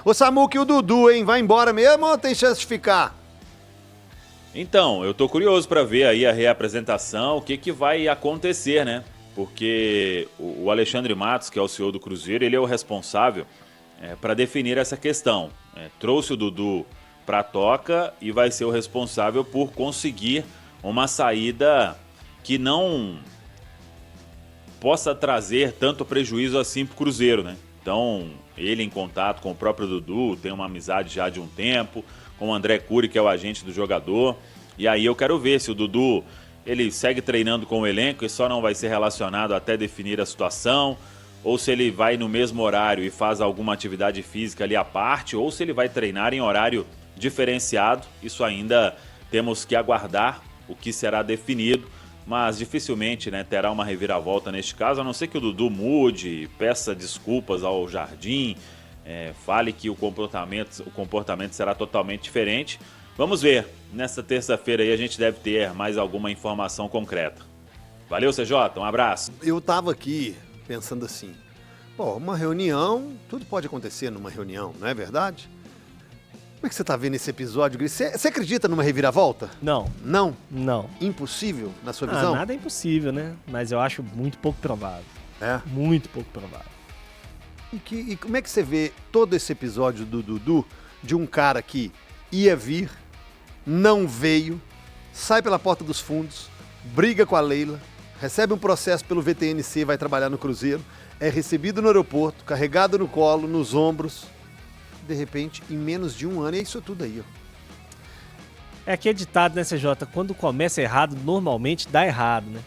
Ô Samuca, e o Dudu, hein? Vai embora mesmo ou tem chance de ficar? Então, eu tô curioso para ver aí a reapresentação, o que vai acontecer, né? Porque o Alexandre Matos, que é o CEO do Cruzeiro, ele é o responsável para definir essa questão. Trouxe o Dudu para a toca e vai ser o responsável por conseguir uma saída que não possa trazer tanto prejuízo assim para o Cruzeiro, né? Então, ele em contato com o próprio Dudu, tem uma amizade já de um tempo, com o André Cury, que é o agente do jogador. E aí eu quero ver se o Dudu ele segue treinando com o elenco e só não vai ser relacionado até definir a situação, ou se ele vai no mesmo horário e faz alguma atividade física ali à parte, ou se ele vai treinar em horário diferenciado. Isso ainda temos que aguardar o que será definido, mas dificilmente, né, terá uma reviravolta neste caso, a não ser que o Dudu mude, peça desculpas ao Jardim, fale que o comportamento será totalmente diferente. Vamos ver, nesta terça-feira aí a gente deve ter mais alguma informação concreta. Valeu, CJ, um abraço. Eu tava aqui pensando assim, uma reunião, tudo pode acontecer numa reunião, não é verdade? Como é que você tá vendo esse episódio, Gris? Você acredita numa reviravolta? Não. Não? Não. Impossível, na sua visão? Nada é impossível, né? Mas eu acho muito pouco provável. É? Muito pouco provável. E como é que você vê todo esse episódio do Dudu, de um cara que ia vir, não veio, sai pela porta dos fundos, briga com a Leila, recebe um processo pelo VTNC, vai trabalhar no Cruzeiro, é recebido no aeroporto, carregado no colo, nos ombros. De repente, em menos de um ano, é isso tudo aí, ó. É que é ditado, né, CJ? Quando começa errado, normalmente dá errado, né?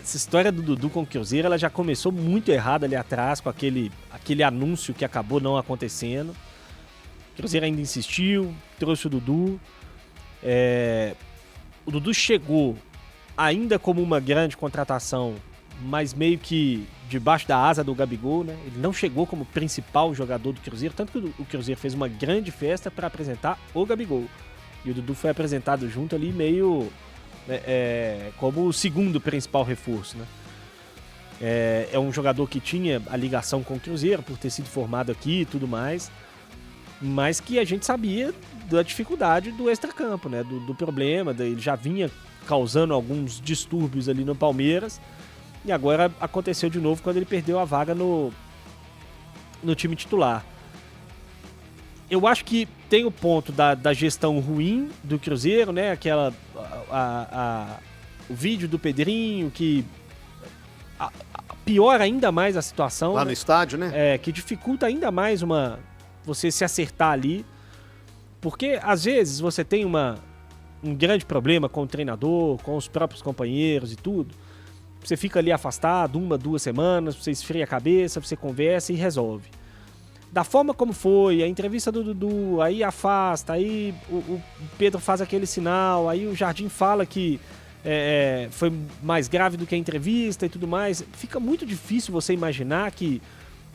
Essa história do Dudu com o Cruzeiro, ela já começou muito errada ali atrás, com aquele anúncio que acabou não acontecendo. O Cruzeiro ainda insistiu, trouxe o Dudu. O Dudu chegou ainda como uma grande contratação, mas meio que debaixo da asa do Gabigol, né? Ele não chegou como principal jogador do Cruzeiro, tanto que o Cruzeiro fez uma grande festa para apresentar o Gabigol. E o Dudu foi apresentado junto ali meio como o segundo principal reforço, né? É um jogador que tinha a ligação com o Cruzeiro, por ter sido formado aqui e tudo mais, mas que a gente sabia da dificuldade do extracampo, né? Do problema, ele já vinha causando alguns distúrbios ali no Palmeiras, e agora aconteceu de novo quando ele perdeu a vaga no time titular. Eu acho que tem o ponto da gestão ruim do Cruzeiro, né? O vídeo do Pedrinho que piora ainda mais a situação. Lá no estádio, né? Que dificulta ainda mais você se acertar ali. Porque às vezes você tem um grande problema com o treinador, com os próprios companheiros e tudo. Você fica ali afastado 1-2 semanas, você esfria a cabeça, você conversa e resolve. Da forma como foi, a entrevista do Dudu, aí afasta, aí o Pedro faz aquele sinal, aí o Jardim fala que foi mais grave do que a entrevista e tudo mais. Fica muito difícil você imaginar que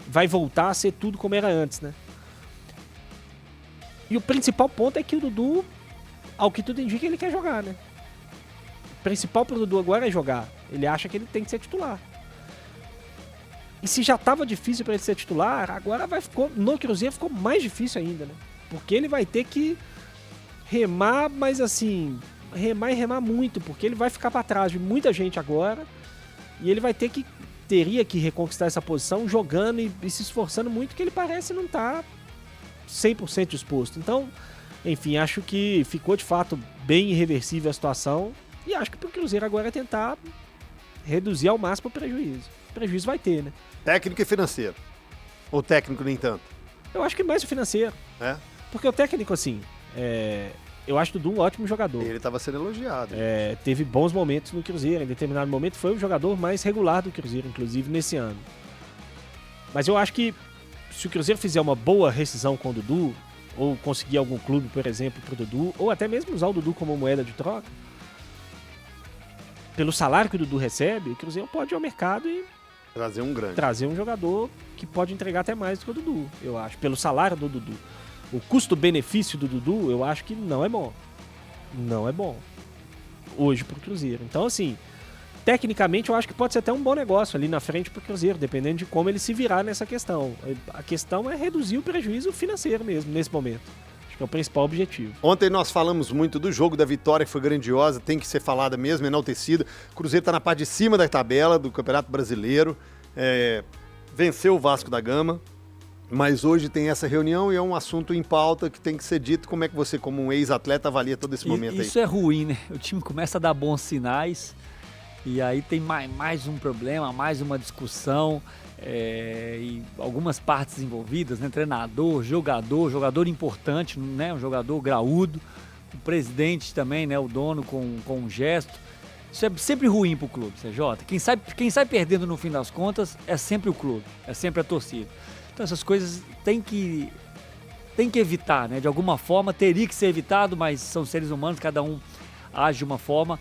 vai voltar a ser tudo como era antes, né? E o principal ponto é que o Dudu, ao que tudo indica, ele quer jogar, né? O principal pro Dudu agora é jogar. Ele acha que ele tem que ser titular. E se já estava difícil para ele ser titular, agora no Cruzeiro ficou mais difícil ainda, né? Porque ele vai ter que remar, mas assim, remar e remar muito, porque ele vai ficar para trás de muita gente agora, e ele teria que reconquistar essa posição jogando e se esforçando muito, que ele parece não estar 100% disposto. Então, enfim, acho que ficou de fato bem irreversível a situação, e acho que pro Cruzeiro agora é tentar reduzir ao máximo o prejuízo. Prejuízo vai ter, né? Técnico e financeiro. Ou técnico nem tanto? Eu acho que mais o financeiro. Porque o técnico, assim, eu acho o Dudu um ótimo jogador. Ele estava sendo elogiado. Teve bons momentos no Cruzeiro. Em determinado momento foi o jogador mais regular do Cruzeiro, inclusive nesse ano. Mas eu acho que se o Cruzeiro fizer uma boa rescisão com o Dudu, ou conseguir algum clube, por exemplo, pro Dudu, ou até mesmo usar o Dudu como moeda de troca, pelo salário que o Dudu recebe, o Cruzeiro pode ir ao mercado e trazer um jogador que pode entregar até mais do que o Dudu, eu acho. Pelo salário do Dudu. O custo-benefício do Dudu, eu acho que não é bom. Não é bom. Hoje pro Cruzeiro. Então, assim, tecnicamente, eu acho que pode ser até um bom negócio ali na frente pro Cruzeiro, dependendo de como ele se virar nessa questão. A questão é reduzir o prejuízo financeiro mesmo, nesse momento. Acho que é o principal objetivo. Ontem nós falamos muito do jogo, da vitória que foi grandiosa, tem que ser falada mesmo, enaltecida. O Cruzeiro está na parte de cima da tabela do Campeonato Brasileiro, venceu o Vasco da Gama, mas hoje tem essa reunião e é um assunto em pauta que tem que ser dito. Como é que você, como um ex-atleta, avalia todo esse momento aí? Isso é ruim, né? O time começa a dar bons sinais e aí tem mais um problema, mais uma discussão, e algumas partes envolvidas, né? Treinador, jogador importante, né? Um jogador graúdo, o presidente também, né? O dono com um gesto. Isso é sempre ruim pro clube, CJ. Quem sai perdendo no fim das contas é sempre o clube, é sempre a torcida. Então essas coisas tem que evitar, né? De alguma forma teria que ser evitado, mas são seres humanos, cada um age de uma forma.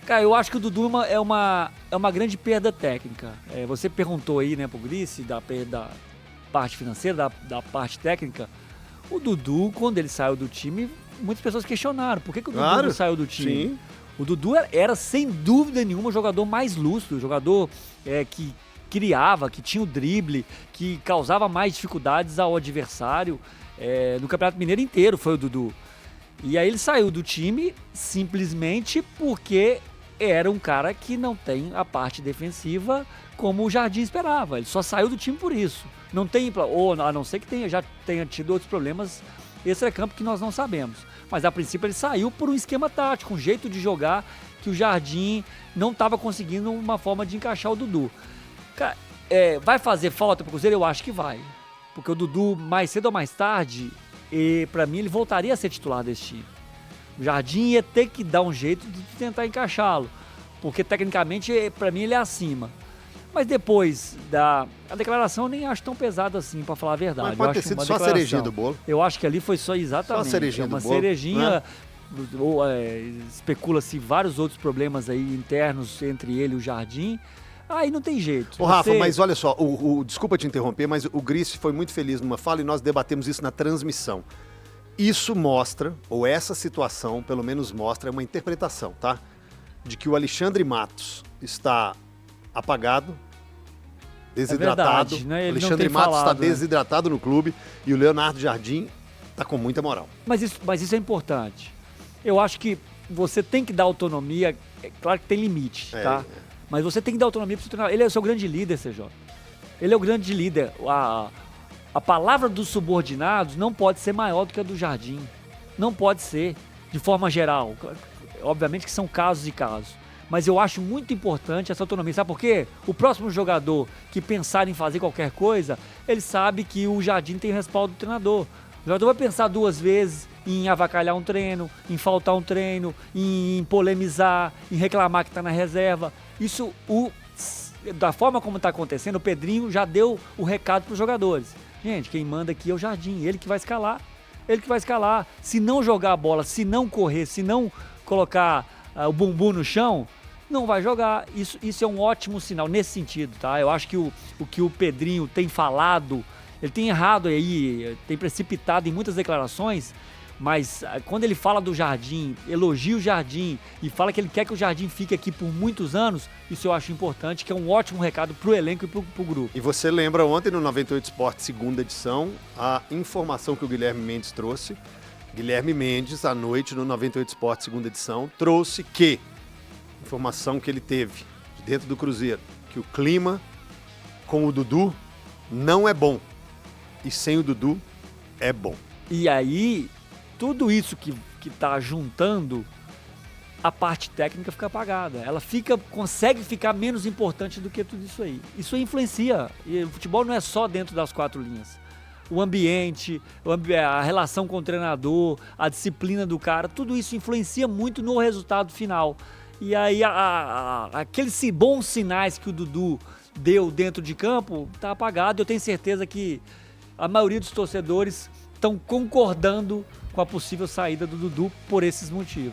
Cara, eu acho que o Dudu é uma grande perda técnica. Você perguntou aí, né, pro Grice, da parte financeira, da parte técnica. O Dudu, quando ele saiu do time, muitas pessoas questionaram. Por que o Dudu não saiu do time? Sim. O Dudu era, sem dúvida nenhuma, o jogador mais lúcido, o jogador que criava, que tinha o drible, que causava mais dificuldades ao adversário. No Campeonato Mineiro inteiro foi o Dudu. E aí ele saiu do time simplesmente porque era um cara que não tem a parte defensiva como o Jardim esperava. Ele só saiu do time por isso. Não tem, ou a não ser que já tenha tido outros problemas extracampo que nós não sabemos. Mas a princípio ele saiu por um esquema tático, um jeito de jogar que o Jardim não estava conseguindo uma forma de encaixar o Dudu. Cara, vai fazer falta pro Cruzeiro? Eu acho que vai. Porque o Dudu, mais cedo ou mais tarde, para mim ele voltaria a ser titular desse time. O Jardim ia ter que dar um jeito de tentar encaixá-lo, porque tecnicamente, para mim, ele é acima. Mas depois a declaração eu nem acho tão pesada assim, para falar a verdade. Mas pode ter sido só a cerejinha do bolo. Eu acho que ali foi só exatamente. Só a cerejinha do uma bolo. Cerejinha, especula-se vários outros problemas aí internos entre ele e o Jardim. Aí não tem jeito. Ô, Rafa, mas olha só, desculpa te interromper, mas o Grice foi muito feliz numa fala e nós debatemos isso na transmissão. Isso mostra, ou essa situação, pelo menos mostra, é uma interpretação, tá? De que o Alexandre Matos está apagado, desidratado. Verdade, né? O Alexandre Matos está falado, né? desidratado no clube e o Leonardo Jardim está com muita moral. Mas isso é importante. Eu acho que você tem que dar autonomia, é claro que tem limite, tá? Mas você tem que dar autonomia para o seu treinador. Ele é o seu grande líder, CJ. Ele é o grande líder. A palavra dos subordinados não pode ser maior do que a do Jardim. Não pode ser, de forma geral. Obviamente que são casos e casos. Mas eu acho muito importante essa autonomia. Sabe por quê? O próximo jogador que pensar em fazer qualquer coisa, ele sabe que o Jardim tem o respaldo do treinador. O jogador vai pensar duas vezes em avacalhar um treino, em faltar um treino, em polemizar, em reclamar que está na reserva. Isso, da forma como está acontecendo, o Pedrinho já deu o recado para os jogadores. Gente, quem manda aqui é o Jardim, ele que vai escalar. Ele que vai escalar. Se não jogar a bola, se não correr, se não colocar o bumbum no chão, não vai jogar. Isso é um ótimo sinal nesse sentido, tá? Eu acho que o que o Pedrinho tem falado, ele tem errado aí, tem precipitado em muitas declarações, mas quando ele fala do Jardim, elogia o Jardim e fala que ele quer que o Jardim fique aqui por muitos anos, isso eu acho importante, que é um ótimo recado pro elenco e pro grupo. E você lembra ontem no 98 Sport, segunda edição, a informação que o Guilherme Mendes trouxe. Guilherme Mendes, à noite no 98 Sport, segunda edição, trouxe que, informação que ele teve de dentro do Cruzeiro, que o clima com o Dudu não é bom. E sem o Dudu é bom. E aí, tudo isso que tá juntando, a parte técnica fica apagada. Ela consegue ficar menos importante do que tudo isso aí. Isso influencia. E o futebol não é só dentro das quatro linhas. O ambiente, a relação com o treinador, a disciplina do cara, tudo isso influencia muito no resultado final. E aí, aqueles bons sinais que o Dudu deu dentro de campo, tá apagado. Eu tenho certeza que a maioria dos torcedores estão concordando com a possível saída do Dudu por esses motivos.